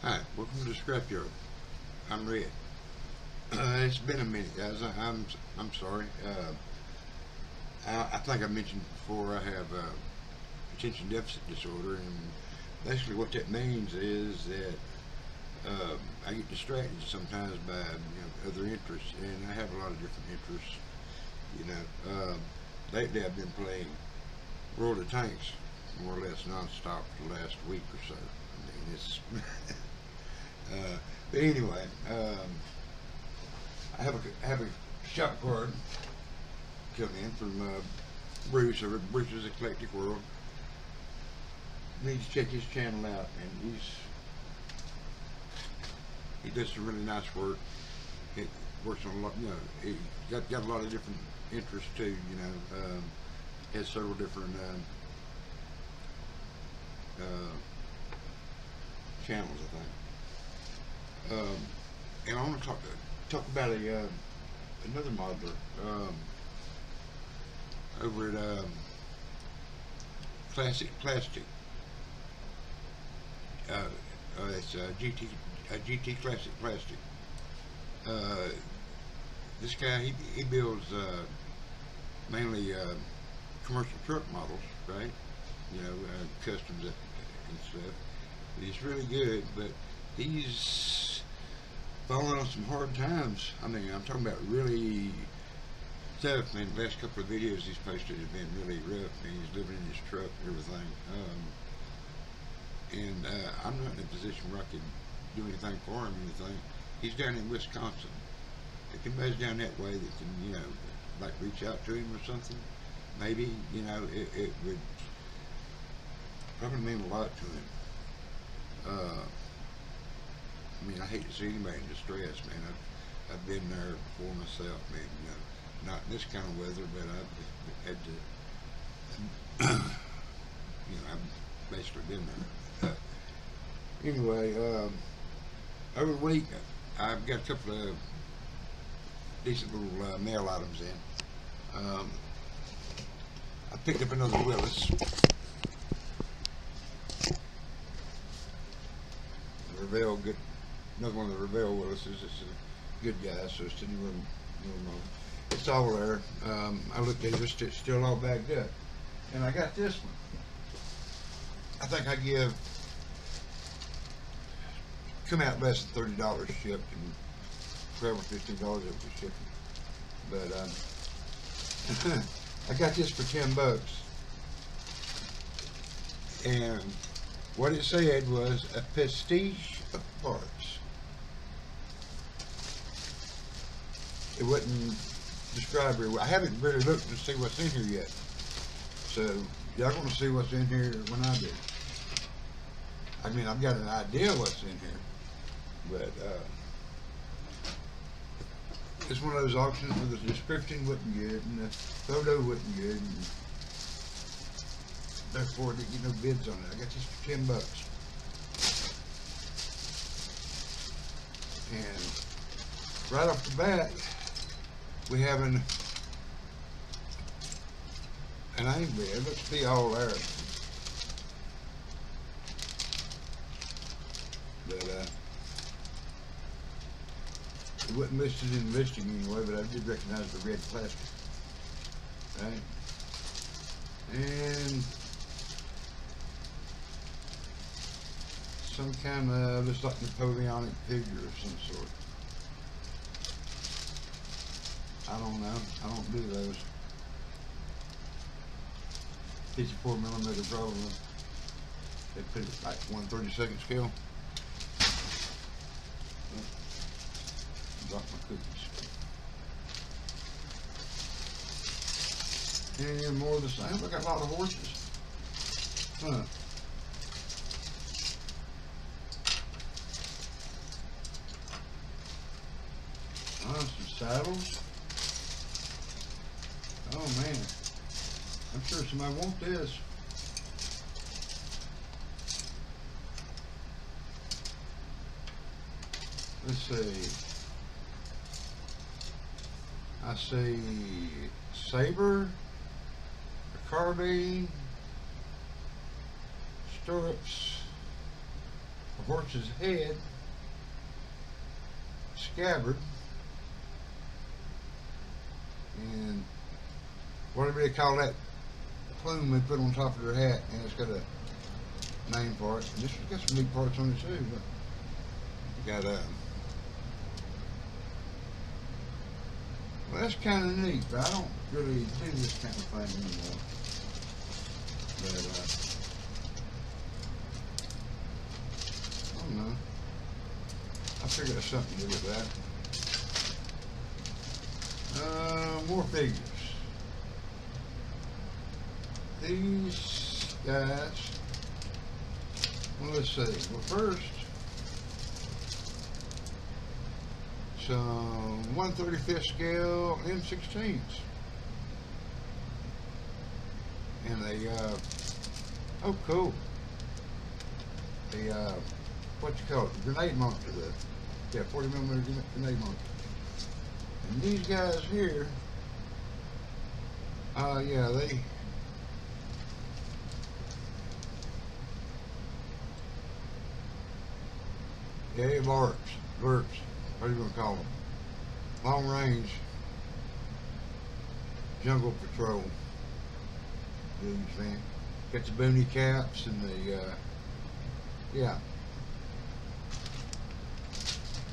Hi, welcome to the scrapyard. I'm Red. It's been a minute, guys. I'm sorry. I think I mentioned before I have attention deficit disorder, and basically what that means is that I get distracted sometimes by other interests, and I have a lot of different interests. You know, lately I've been playing World of Tanks more or less nonstop for the last week or so. I mean, it's but anyway, I have a shop card come in from Bruce over at Bruce's Eclectic-World. Need to check his channel out, and he does some really nice work. He works on a lot, he got a lot of different interests too. Has several different channels, I think. And I want to talk about another modeler over at Classic Plastic. It's GT Classic Plastic. This guy he builds mainly commercial truck models, right? Customs and stuff. He's really good, but he's falling on some hard times. I mean, I'm talking about really tough. Man, the last couple of videos he's posted have been really rough. Man, he's living in his truck and everything. I'm not in a position where I can do anything for him or anything. He's down in Wisconsin. If anybody's down that way that can, like reach out to him or something, maybe, it would probably mean a lot to him. I mean, I hate to see anybody in distress, man. I've been there before myself, man. Not in this kind of weather, but I've had to, I've basically been there. Anyway, over the week, I've got a couple of decent little mail items in. I picked up another Willis. Revell, good. Another one of the Revell Willises. It's a good guy, so it's didn't really wrong. It's all there. I looked at it, it's still all bagged up. And I got this one. I think I come out less than $30 shipped, and probably $15 over shipping. But I got this for $10, and what it said was a pastiche of parts. It wouldn't describe very well. I haven't really looked to see what's in here yet, so y'all gonna see what's in here when I do. I mean, I've got an idea what's in here, but it's one of those auctions where the description wasn't good and the photo wasn't good, and therefore I didn't get no bids on it. I got this for $10. And right off the bat, we have an aim bed. Let's be all there. But it wasn't listed in the listing anyway, but I did recognize the red plastic. Right? And some kind of, looks like Napoleonic figure of some sort. I don't know. I don't do those. 54mm probably. They put it like 1/32 scale. Drop my cookies. And more of the same. Look at a lot of horses. Huh. Some saddles. Oh man, I'm sure somebody wants this. Let's see. I see saber, a carbine, stirrups, a horse's head scabbard, and whatever they call that plume they put on top of their hat, and it's got a name for it. And this has got some neat parts on it too. Look. You got well, that's kind of neat, but I don't really do this kind of thing anymore. But I don't know. I figure there's something to do with that. More figures. These guys. Well, let's see. Well, first, some 1/35 scale M16s, and they oh cool, the what you call it, the grenade launcher, the 40mm grenade launcher. And these guys here, yeah, LARPs, what are you gonna call them? Long range jungle patrol dudes, man. Got the boonie caps and the yeah.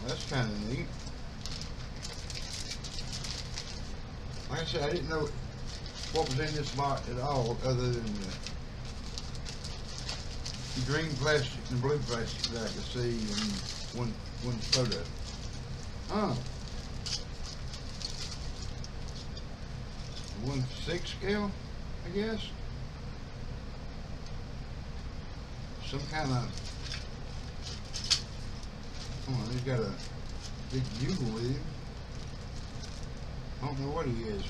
Well, that's kind of neat. Like I said, I didn't know what was in this box at all, other than the green plastic and blue plastic that I could see in one photo. Oh. 1/6 scale, I guess. Some kind of, oh, he's got a big bugle with him. I don't know what he is.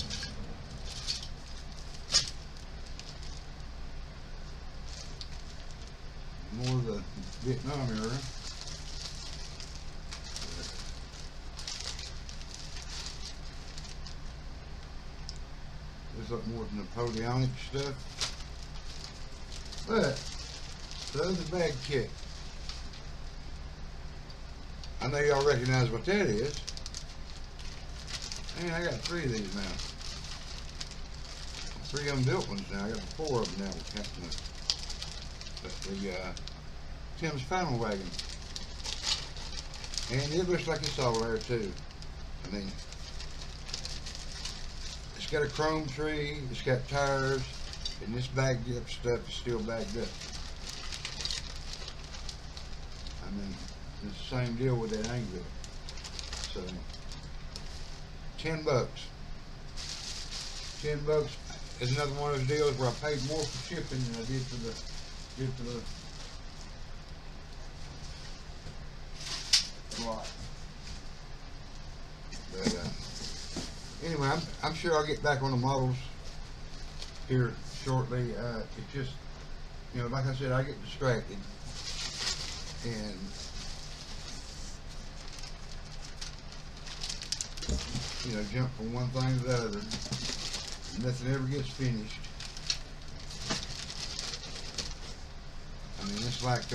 More of the Vietnam era. There's up more Napoleonic stuff. But the other bag kit, I know y'all recognize what that is. Man, I got 3 of these now. 3 unbuilt ones now. I got 4 of them now. The Tim's Final Wagon. And it looks like it's all there too. I mean, it's got a chrome tree, it's got tires, and this bagged up stuff is still bagged up. I mean, it's the same deal with that angle. So, $10. $10 is another one of those deals where I paid more for shipping than I did for the lot. But anyway, I'm sure I'll get back on the models here shortly. It's just, you know, like I said, I get distracted and you know, jump from one thing to the other. Nothing ever gets finished. I mean, it's like,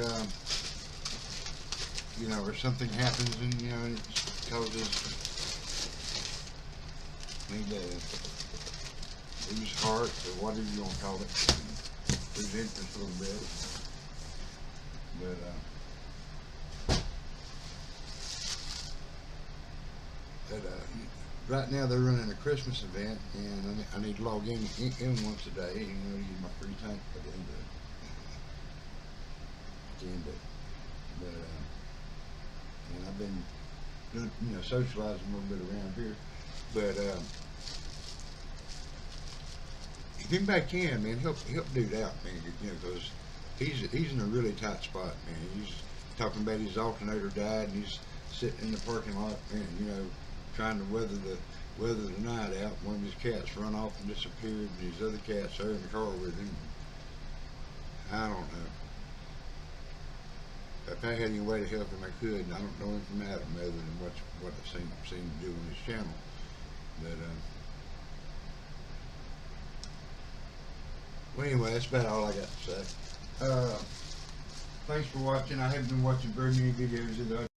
you know, or something happens and, you know, it causes me to lose heart or whatever you want to call it. Lose interest a little bit. But, right now they're running a Christmas event, and I need to log in once a day, you know, use my free time at the end of it. But and I've been doing, you know, socializing a little bit around here. But if anybody can, man, help dude out, man, you know, because he's in a really tight spot, man. He's talking about his alternator died, and he's sitting in the parking lot, and you know, trying to weather the night out. One of his cats run off and disappeared, and his other cats are in the car with him. I don't know. If I had any way to help him, I could. I don't know him from Adam other than what I've seen him do on his channel. But well, anyway, that's about all I got to say. thanks for watching. I haven't been watching very many videos of the